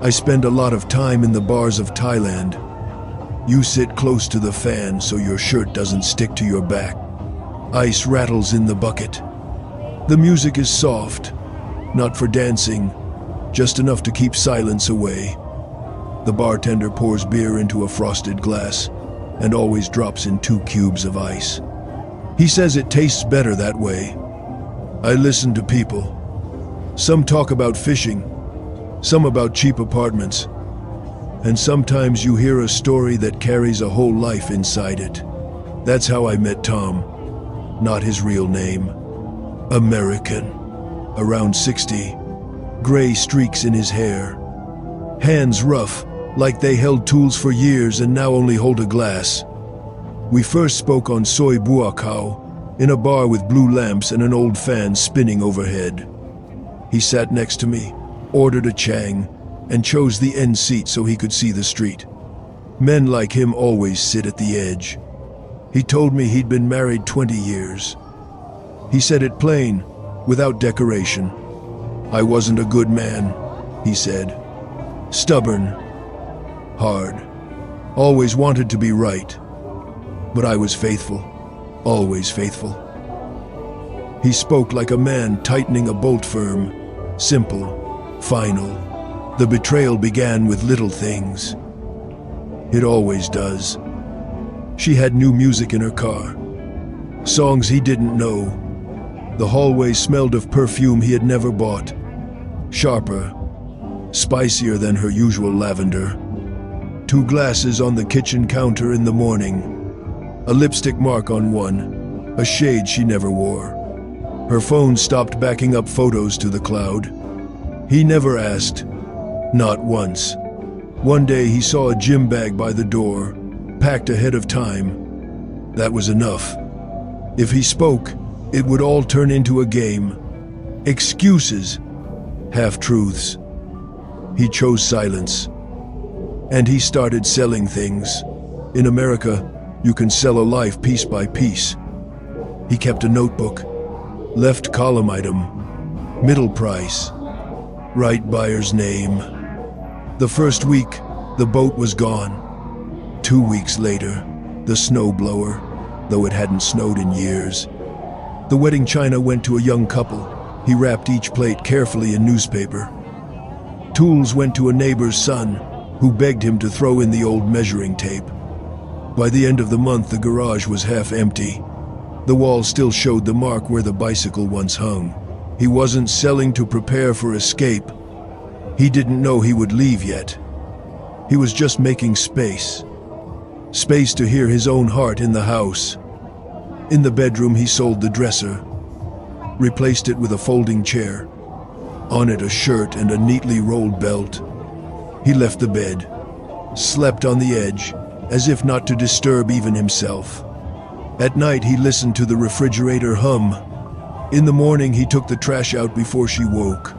I spend a lot of time in the bars of Thailand. You sit close to the fan so your shirt doesn't stick to your back. Ice rattles in the bucket. The music is soft, not for dancing, just enough to keep silence away. The bartender pours beer into a frosted glass and always drops in 2 cubes of ice. He says it tastes better that way. I listen to people. Some talk about fishing, some about cheap apartments, and sometimes you hear a story that carries a whole life inside it. That's how I met Tom. Not his real name. American. Around 60. Gray streaks in his hair. Hands rough, like they held tools for years and now only hold a glass. We first spoke on Soy Buakaw, in a bar with blue lamps and an old fan spinning overhead. He sat next to me, ordered a Chang, and chose the end seat so he could see the street. Men like him always sit at the edge. He told me he'd been married 20 years. He said it plain, without decoration. I wasn't a good man, he said. Stubborn. Hard. Always wanted to be right. But I was faithful. Always faithful. He spoke like a man tightening a bolt firm. Simple. Final. The betrayal began with little things. It always does. She had new music in her car. Songs he didn't know. The hallway smelled of perfume he had never bought. Sharper. Spicier than her usual lavender. 2 glasses on the kitchen counter in the morning. A lipstick mark on one. A shade she never wore. Her phone stopped backing up photos to the cloud. He never asked. Not once. One day he saw a gym bag by the door, packed ahead of time. That was enough. If he spoke, it would all turn into a game. Excuses. Half-truths. He chose silence. And he started selling things. In America, you can sell a life piece by piece. He kept a notebook. Left column item. Middle price. Right buyer's name. The first week, the boat was gone. 2 weeks later, the snowblower, though it hadn't snowed in years. The wedding china went to a young couple. He wrapped each plate carefully in newspaper. Tools went to a neighbor's son, who begged him to throw in the old measuring tape. By the end of the month, the garage was half empty. The wall still showed the mark where the bicycle once hung. He wasn't selling to prepare for escape. He didn't know he would leave yet. He was just making space. Space to hear his own heart in the house. In the bedroom, he sold the dresser, replaced it with a folding chair. On it, a shirt and a neatly rolled belt. He left the bed, slept on the edge, as if not to disturb even himself. At night, he listened to the refrigerator hum. In the morning, he took the trash out before she woke.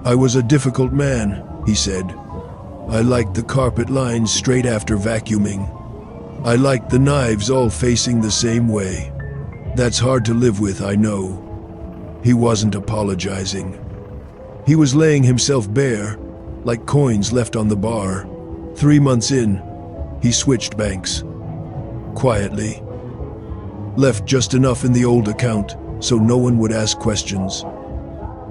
I was a difficult man, he said. I liked the carpet lines straight after vacuuming. I liked the knives all facing the same way. That's hard to live with, I know. He wasn't apologizing. He was laying himself bare, like coins left on the bar. 3 months in, he switched banks. Quietly. Left just enough in the old account so no one would ask questions.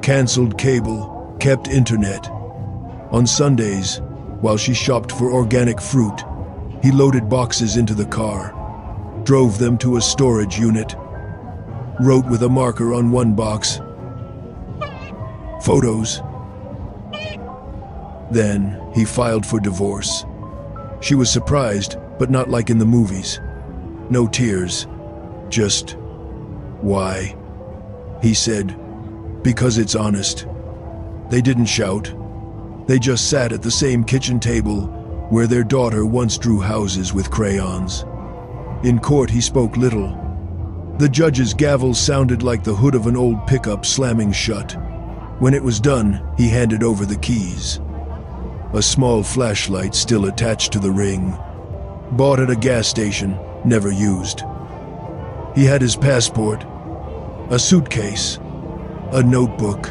Canceled cable, kept internet. On Sundays, while she shopped for organic fruit, he loaded boxes into the car, drove them to a storage unit, wrote with a marker on one box, photos. Then he filed for divorce. She was surprised, but not like in the movies. No tears, just, why? He said, because it's honest. They didn't shout. They just sat at the same kitchen table where their daughter once drew houses with crayons. In court, he spoke little. The judge's gavel sounded like the hood of an old pickup slamming shut. When it was done, he handed over the keys. A small flashlight still attached to the ring. Bought at a gas station, never used. He had his passport, a suitcase, a notebook,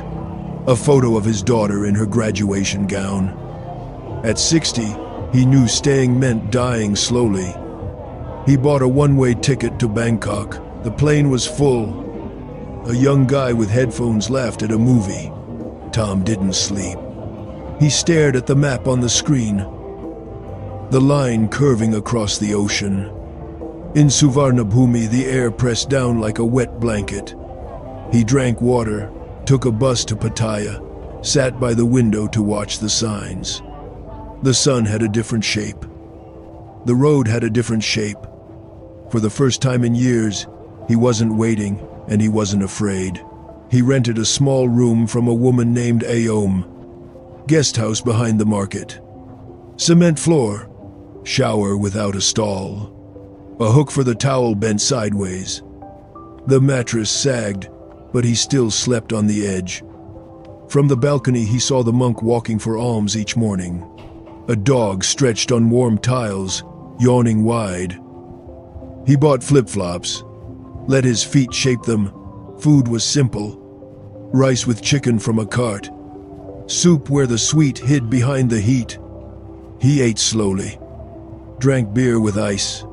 a photo of his daughter in her graduation gown. At 60, he knew staying meant dying slowly. He bought a one-way ticket to Bangkok. The plane was full. A young guy with headphones laughed at a movie. Tom didn't sleep. He stared at the map on the screen, the line curving across the ocean. In Suvarnabhumi, the air pressed down like a wet blanket. He drank water, took a bus to Pattaya, sat by the window to watch the signs. The sun had a different shape. The road had a different shape. For the first time in years, he wasn't waiting and he wasn't afraid. He rented a small room from a woman named Aom. Guest house behind the market. Cement floor. Shower without a stall. A hook for the towel bent sideways. The mattress sagged, but he still slept on the edge. From the balcony he saw the monk walking for alms each morning. A dog stretched on warm tiles, yawning wide. He bought flip-flops, let his feet shape them. Food was simple. Rice with chicken from a cart. Soup where the sweet hid behind the heat. He ate slowly. Drank beer with ice.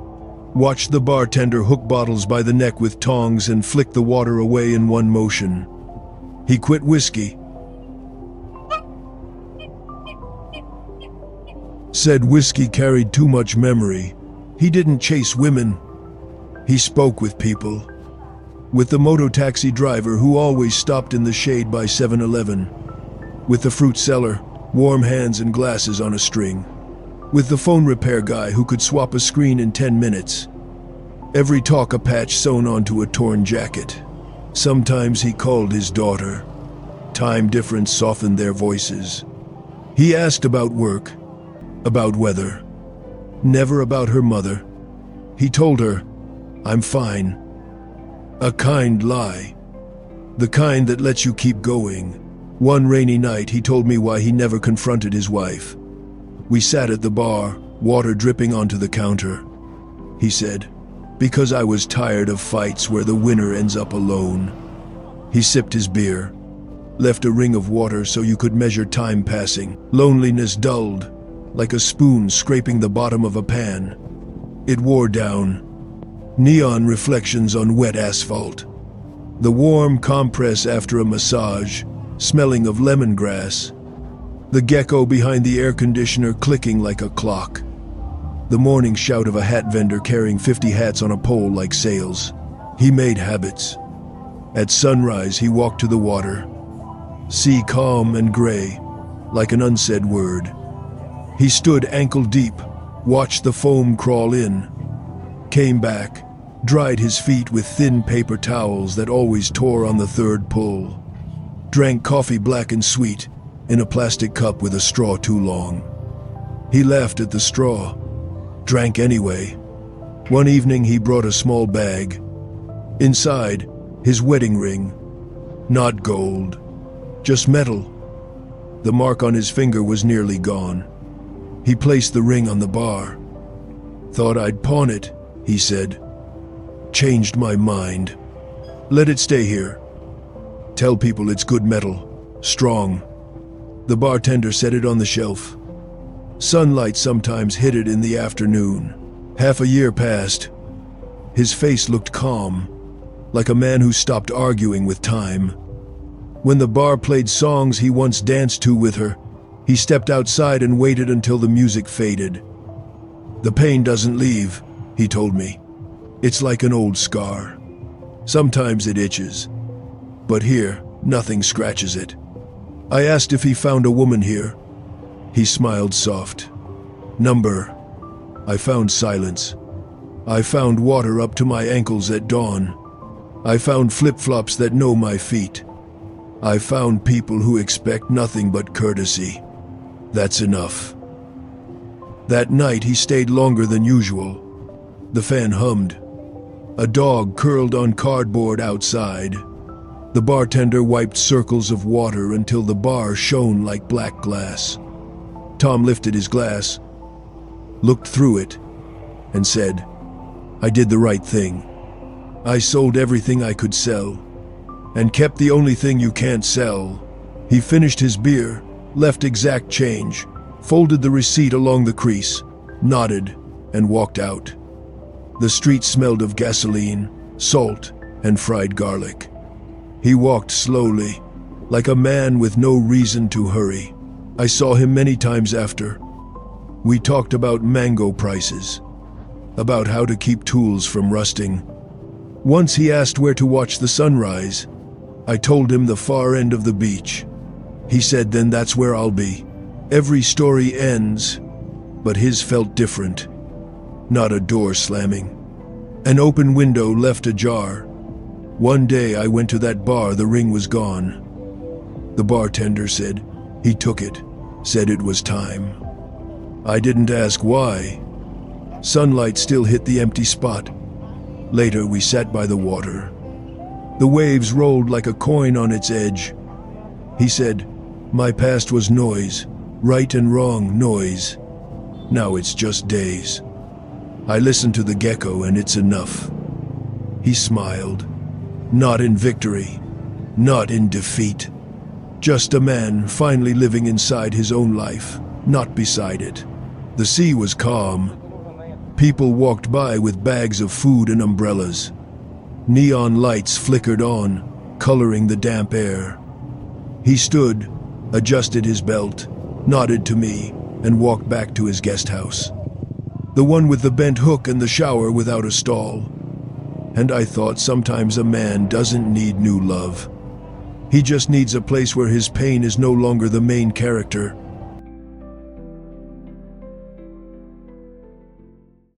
Watched the bartender hook bottles by the neck with tongs and flick the water away in one motion. He quit whiskey. Said whiskey carried too much memory. He didn't chase women. He spoke with people. With the moto-taxi driver who always stopped in the shade by 7-Eleven. With the fruit seller, warm hands and glasses on a string. With the phone repair guy who could swap a screen in 10 minutes. Every talk a patch sewn onto a torn jacket. Sometimes he called his daughter. Time difference softened their voices. He asked about work, about weather. Never about her mother. He told her, "I'm fine." A kind lie. The kind that lets you keep going. One rainy night he told me why he never confronted his wife. We sat at the bar, water dripping onto the counter. He said, "Because I was tired of fights where the winner ends up alone." He sipped his beer, left a ring of water so you could measure time passing. Loneliness dulled, like a spoon scraping the bottom of a pan. It wore down. Neon reflections on wet asphalt. The warm compress after a massage, smelling of lemongrass. The gecko behind the air conditioner clicking like a clock. The morning shout of a hat vendor carrying 50 hats on a pole like sails. He made habits. At sunrise he walked to the water. Sea calm and gray, like an unsaid word. He stood ankle deep, watched the foam crawl in. Came back, dried his feet with thin paper towels that always tore on the third pull. Drank coffee black and sweet, in a plastic cup with a straw too long. He laughed at the straw, drank anyway. One evening he brought a small bag. Inside, his wedding ring. Not gold, just metal. The mark on his finger was nearly gone. He placed the ring on the bar. "Thought I'd pawn it," he said. "Changed my mind. Let it stay here. Tell people it's good metal, strong." The bartender set it on the shelf. Sunlight sometimes hit it in the afternoon. Half a year passed. His face looked calm, like a man who stopped arguing with time. When the bar played songs he once danced to with her, he stepped outside and waited until the music faded. "The pain doesn't leave," he told me. "It's like an old scar. Sometimes it itches, but here, nothing scratches it." I asked if he found a woman here. He smiled soft. "Number. I found silence. I found water up to my ankles at dawn. I found flip-flops that know my feet. I found people who expect nothing but courtesy. That's enough." That night he stayed longer than usual. The fan hummed. A dog curled on cardboard outside. The bartender wiped circles of water until the bar shone like black glass. Tom lifted his glass, looked through it, and said, "I did the right thing. I sold everything I could sell, and kept the only thing you can't sell." He finished his beer, left exact change, folded the receipt along the crease, nodded, and walked out. The street smelled of gasoline, salt, and fried garlic. He walked slowly, like a man with no reason to hurry. I saw him many times after. We talked about mango prices, about how to keep tools from rusting. Once he asked where to watch the sunrise. I told him the far end of the beach. He said, then that's where I'll be. Every story ends, but his felt different. Not a door slamming. An open window left ajar. One day I went to that bar, the ring was gone. The bartender said he took it, said it was time. I didn't ask why. Sunlight still hit the empty spot. Later we sat by the water. The waves rolled like a coin on its edge. He said, my past was noise, right and wrong noise. Now it's just days. I listen to the gecko and it's enough. He smiled. Not in victory, not in defeat. Just a man finally living inside his own life, not beside it. The sea was calm. People walked by with bags of food and umbrellas. Neon lights flickered on, coloring the damp air. He stood, adjusted his belt, nodded to me, and walked back to his guest house. The one with the bent hook and the shower without a stall. And I thought sometimes a man doesn't need new love. He just needs a place where his pain is no longer the main character,